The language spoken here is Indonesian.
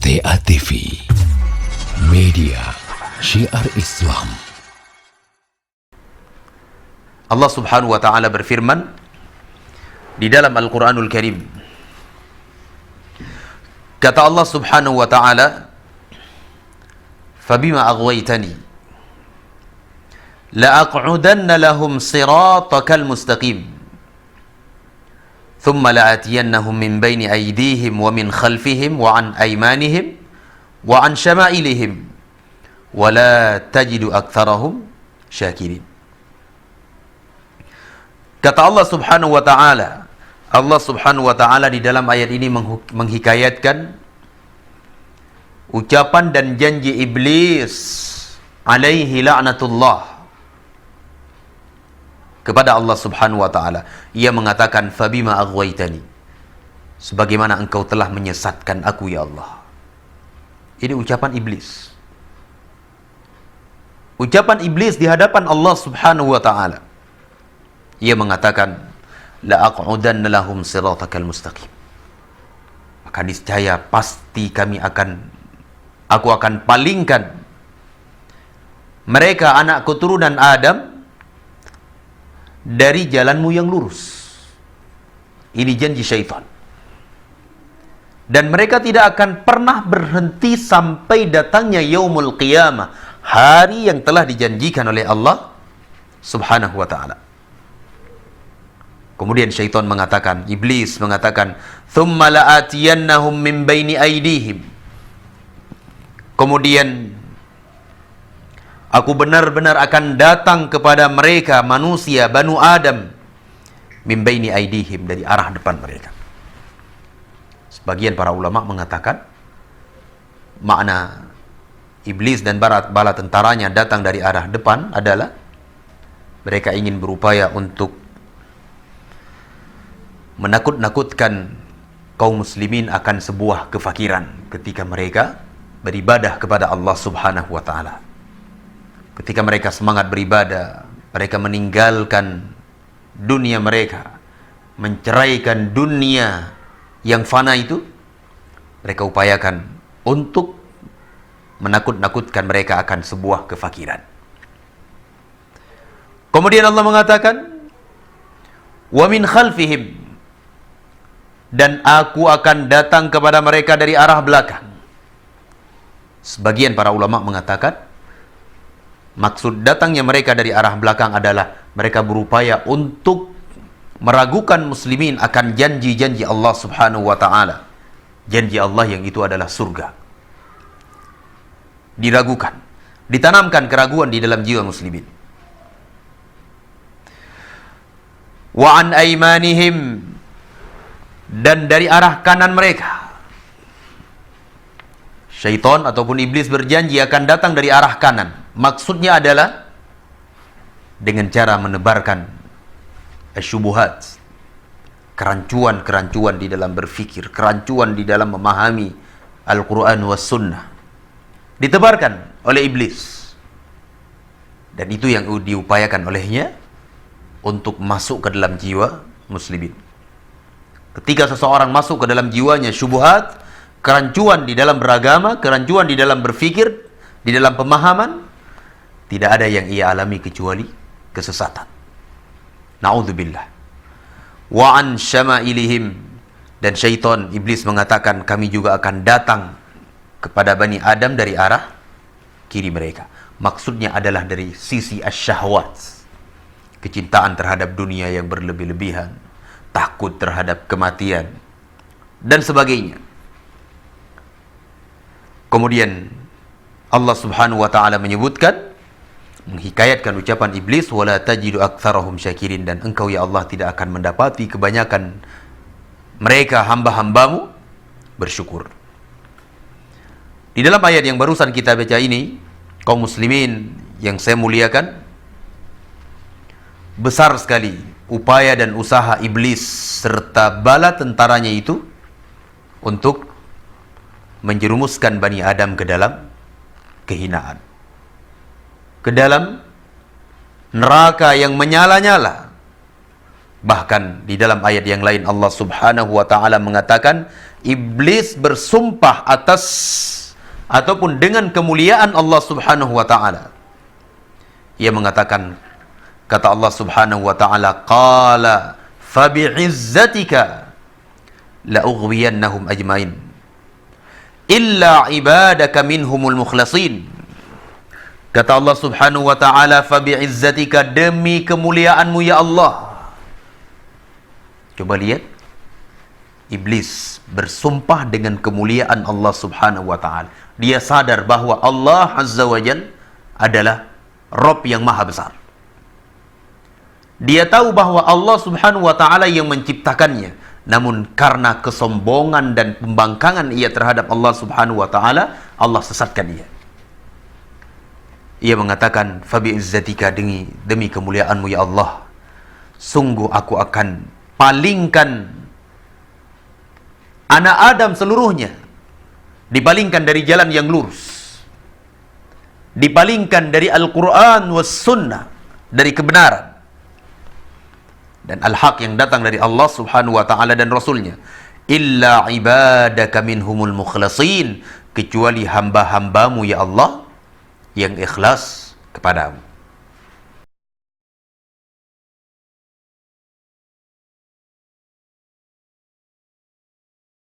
TA TV, media syiar Islam. Allah Subhanahu wa taala berfirman di dalam Al-Qur'anul Karim. Kata Allah Subhanahu wa taala, "Fabima aghwaytani la aq'udanna lahum siratakal mustaqim. ثم لآتينهم من بين أيديهم ومن خلفهم وعن أيمانهم وعن شمائلهم ولا تجد أكثرهم شاكرين." Kata Allah Subhanahu wa taala, Allah Subhanahu wa taala di dalam ayat ini menghikayatkan ucapan dan janji iblis alaihi la'natullah kepada Allah Subhanahu wa taala. Ia mengatakan, "Fabima aghwaytani." Sebagaimana engkau telah menyesatkan aku ya Allah. Ini ucapan iblis. Ucapan iblis di hadapan Allah Subhanahu wa taala. Ia mengatakan, "La aq'udanna lahum siratakal mustaqim." Maka niscaya pasti aku akan palingkan mereka anak keturunan Adam dari jalanmu yang lurus. Ini janji syaitan. Dan mereka tidak akan pernah berhenti sampai datangnya yaumul qiyamah, hari yang telah dijanjikan oleh Allah Subhanahu wa taala. Kemudian syaitan mengatakan, iblis mengatakan, "Tsumma la'atiyannahum min baini aydihim." Kemudian aku benar-benar akan datang kepada mereka, manusia, Banu Adam, min baini aidihim, dari arah depan mereka. Sebagian para ulama mengatakan, makna iblis dan bala tentaranya datang dari arah depan adalah mereka ingin berupaya untuk menakut-nakutkan kaum muslimin akan sebuah kefakiran ketika mereka beribadah kepada Allah Subhanahu wa taala. Ketika mereka semangat beribadah, mereka meninggalkan dunia mereka, menceraikan dunia yang fana itu, mereka upayakan untuk menakut-nakutkan mereka akan sebuah kefakiran. Kemudian Allah mengatakan, "Wa min khalfihim," dan aku akan datang kepada mereka dari arah belakang. Sebagian para ulama mengatakan, maksud datangnya mereka dari arah belakang adalah mereka berupaya untuk meragukan muslimin akan janji-janji Allah Subhanahu wa taala. Janji Allah yang itu adalah surga. Diragukan, ditanamkan keraguan di dalam jiwa muslimin. Wa an aymanihim, dan dari arah kanan mereka. Syaitan ataupun iblis berjanji akan datang dari arah kanan. Maksudnya adalah dengan cara menebarkan syubhat, kerancuan-kerancuan di dalam berfikir, kerancuan di dalam memahami Al-Quran was Sunnah, ditebarkan oleh iblis. Dan itu yang diupayakan olehnya untuk masuk ke dalam jiwa muslimin. Ketika seseorang masuk ke dalam jiwanya syubhat, kerancuan di dalam beragama, kerancuan di dalam berfikir, di dalam pemahaman, tidak ada yang ia alami kecuali kesesatan. Na'udzubillah. Wa an syama'ilihim, dan syaitan iblis mengatakan kami juga akan datang kepada Bani Adam dari arah kiri mereka. Maksudnya adalah dari sisi asyahwat, kecintaan terhadap dunia yang berlebih-lebihan, takut terhadap kematian, dan sebagainya. Kemudian Allah Subhanahu wa taala menyebutkan, menghikayatkan ucapan iblis, "Wala tajidu aktsarahum syakirin," dan engkau ya Allah tidak akan mendapati kebanyakan mereka hamba-hambamu bersyukur. Di dalam ayat yang barusan kita baca ini, kaum muslimin yang saya muliakan, besar sekali upaya dan usaha iblis serta bala tentaranya itu untuk menjerumuskan Bani Adam ke dalam kehinaan, ke dalam neraka yang menyala-nyala, Bahkan di dalam ayat yang lain Allah Subhanahu wa taala mengatakan iblis bersumpah atas ataupun dengan kemuliaan Allah Subhanahu wa taala. Ia mengatakan, kata Allah Subhanahu wa taala, qala fa bi'izzatika la ughwiyannahum ajmain illa ibadaka minhumul mukhlasin. Kata Allah Subhanahu wa taala, fa bi'izzatika, demi kemuliaanmu ya Allah. Coba lihat, iblis bersumpah dengan kemuliaan Allah Subhanahu wa taala. Dia sadar bahawa Allah Azza wa Jalla adalah Rabb yang maha besar. Dia tahu bahawa Allah Subhanahu wa taala yang menciptakannya. Namun karena kesombongan dan pembangkangan ia terhadap Allah Subhanahu wa taala, Allah sesatkan ia. Ia mengatakan, fa bi'izzatika, demi kemuliaanmu ya Allah, sungguh aku akan palingkan anak Adam seluruhnya, dipalingkan dari jalan yang lurus, dipalingkan dari Al-Quran was Sunnah, dari kebenaran dan al-haq yang datang dari Allah Subhanahu wa taala dan Rasulnya. Illa ibadaka minhumul mukhlasin, kecuali hamba-hambamu ya Allah yang ikhlas kepadamu.